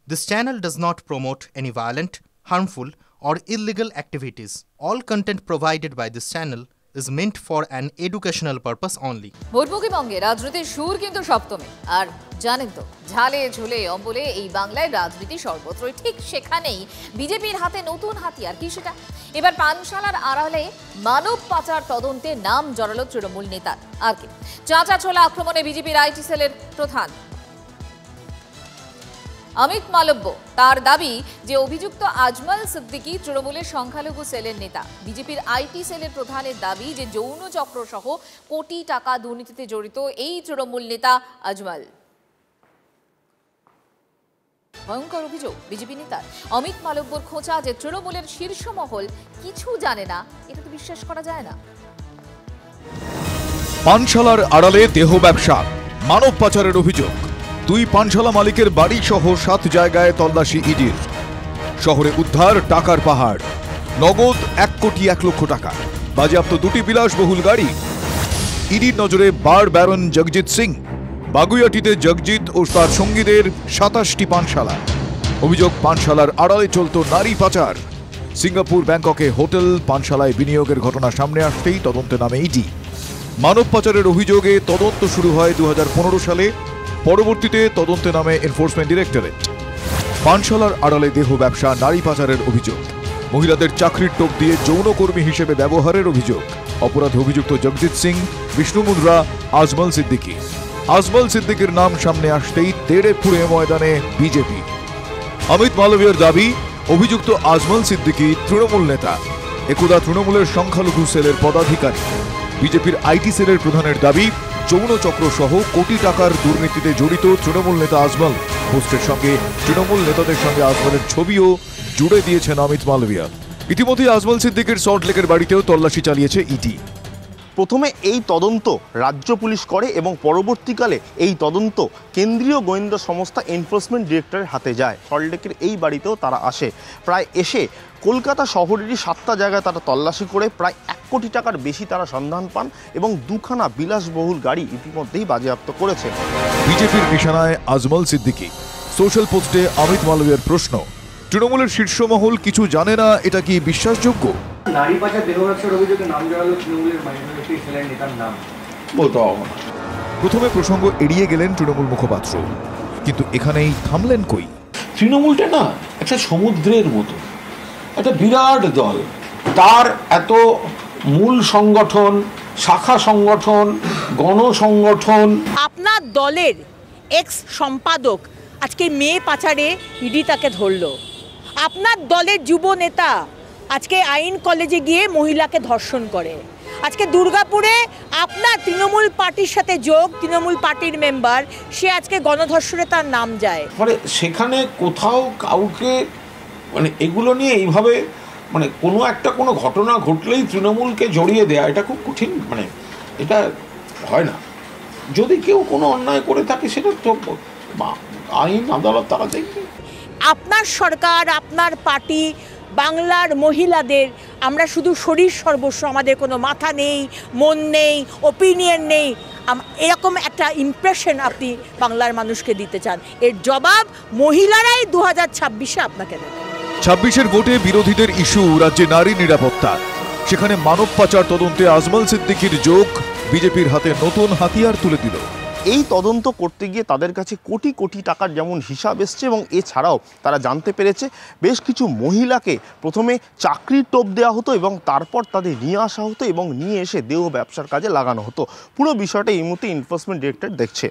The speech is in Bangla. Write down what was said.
This channel does not promote any violent, harmful, or illegal activities. All content provided by this channel is meant for an educational purpose only. ভোটবঙ্গে রাজনীতির সুর কিন্তু সপ্তমে আর জানেন তো ঝালে ঝুলে অম্বলে এই বাংলায় রাজনীতি সর্বত্রই ঠিক সেখানেই বিজেপির হাতে নতুন হাতিয়ার কি সেটা এবার পানশালার আড়ালে মানব পাচার তদন্তে নাম জড়ালো তৃণমূল নেতার আর কি চাঁচা ছোলা আক্রমণে বিজেপির আইটি সেলের প্রধান অমিত মালব্য তার দাবি যে অভিযুক্ত আজমল সিদ্দিকী তৃণমূলের সংখ্যালঘু সেলের নেতা বিজেপির আইটি সেলের প্রধানের দাবি যে যৌন চক্র সহ কোটি টাকা দুর্নীতিতে জড়িত এই তৃণমূল নেতা আজমল ভয়ঙ্কর অভিযোগ বিজেপি নেতার অমিত মালব্যর খোঁচা যে তৃণমূলের শীর্ষ মহল কিছু জানে না এটা তো বিশ্বাস করা যায় না। পানশালার আড়ালে দেহ ব্যবসা মানব পাচারের অভিযোগ দুই পানশালা মালিকের বাড়ি সহ 7 জায়গায় তল্লাশি ইডির শহরে উদ্ধার টাকার পাহাড় নগদ 1 কোটি 1 লক্ষ টাকা বাজেয়াপ্ত দুটি বিলাসবহুল গাড়ি ইডির নজরে বার ব্যারন জগজিৎ সিং বাগুইয়াটিতে জগজিৎ ও তার সঙ্গীদের 27টি পানশালা অভিযোগ পানশালার আড়ালে চলত নারী পাচার সিঙ্গাপুর ব্যাংককে হোটেল পানশালায় বিনিয়োগের ঘটনা সামনে আসতেই তদন্তে নামে ইডি মানব পাচারের অভিযোগে তদন্ত শুরু হয় 2015 সালে পরবর্তীতে তদন্তে নামে এনফোর্সমেন্ট ডিরেক্টরেট পানশালার আড়ালে দেহ ব্যবসা নারী পাচারের অভিযোগ মহিলাদের চাকরির টোপ দিয়ে যৌনকর্মী হিসেবে ব্যবহারের অভিযোগ অপরাধে অভিযুক্ত জগজিৎ সিং বিষ্ণু মুন্দ্রা আজমল সিদ্দিকীর নাম সামনে আসতেই তেড়ে ফুড়ে ময়দানে বিজেপি অমিত মালবীয়র দাবি অভিযুক্ত আজমল সিদ্দিকী তৃণমূল নেতা একদা তৃণমূলের সংখ্যালঘু সেলের পদাধিকারী বিজেপির আইটি সেলের প্রধানের দাবি যৌন চক্র সহ কোটি টাকার দুর্নীতিতে জড়িত তৃণমূল নেতা আজমল পোস্টের সঙ্গে তৃণমূল নেতাদের সঙ্গে আজমলের ছবিও জুড়ে দিয়েছেন অমিত মালবিয়া ইতিমধ্যে আজমল সিদ্দিকীর সল্টলেকের বাড়িতেও তল্লাশি চালিয়েছে ইডি প্রথমে এই তদন্ত রাজ্য পুলিশ করে এবং পরবর্তীকালে এই তদন্ত কেন্দ্রীয় গোয়েন্দা সংস্থা এনফোর্সমেন্ট ডিরেক্টরের হাতে যায় সল্টলেকের এই বাড়িতেও তারা আসে প্রায় এসে কলকাতা শহরেরই 7টা জায়গায় তারা তল্লাশি করে প্রায় 1 কোটি টাকার বেশি তারা সন্ধান পান এবং 2খানা বিলাসবহুল গাড়ি ইতিমধ্যেই বাজেয়াপ্ত করেছে বিজেপির নিশানায় আজমল সিদ্দিকী সোশ্যাল পোস্টে অমিত মালবিয়ার প্রশ্ন তৃণমূলের শীর্ষ মহল কিছু জানে না এটা কি বিশ্বাসযোগ্য নারী পাচার দেহ ব্যবসার অভিযোগে নাম জড়ালো তৃণমূলের মাইনরিটি সেলের নেতার নাম বলতে হবে না প্রথমে প্রসঙ্গ এড়িয়ে গেলেন তৃণমূল মুখপাত্র কিন্তু এখানেই থামলেন কই তৃণমূলটা না একটা সমুদ্রের মতো একটা বিরাট দল তার এত মূল সংগঠন শাখা সংগঠন গণসংগঠন আপনার দলের এক্স সম্পাদক আজকে মেয়ে পাচারে ইডি তাকে ধরলো আপনার দলের যুব নেতা আজকে আইন কলেজে গিয়ে মহিলাকে ধর্ষণ করে আজকে দুর্গাপুরে আপনার তৃণমূল পার্টির সাথে যোগ তৃণমূল পার্টির মেম্বার সে আজকে গণধর্ষণে তার নাম যায় মানে সেখানে কোথাও কাউকে মানে এগুলো নিয়ে এইভাবে মানে কোনো ঘটনা ঘটলেই তৃণমূলকে জড়িয়ে দেয়া এটা খুব কঠিন মানে এটা হয় না যদি কেউ কোনো অন্যায় করে থাকে সেটা তো আইন আদালত তারা দেখবে আপনার সরকার আপনার পার্টি বাংলার মহিলাদের আমরা শুধু শরীর সর্বস্ব আমাদের কোনো মাথা নেই মন নেই ওপিনিয়ন নেই এরকম একটা ইমপ্রেশন আপনি বাংলার মানুষকে দিতে চান এর জবাব মহিলারাই 2026-এ আপনাকে দেবে 26-এর ভোটে বিরোধীদের ইস্যু রাজ্যে নারী নিরাপত্তা সেখানে মানব পাচার তদন্তে আজমল সিদ্দিকীর যোগ বিজেপির হাতে নতুন হাতিয়ার তুলে দিল এই তদন্ত করতে গিয়ে তাদের কাছে কোটি কোটি টাকার যেমন হিসাব এসছে এবং এছাড়াও তারা জানতে পেরেছে বেশ কিছু মহিলাকে প্রথমে চাকরির টোপ দেওয়া হতো এবং তারপর তাদের নিয়ে আসা হতো এবং নিয়ে এসে দেহ ব্যবসার কাজে লাগানো হতো পুরো বিষয়টা এই মুহূর্তে এনফোর্সমেন্ট ডিরেক্টরেট দেখছে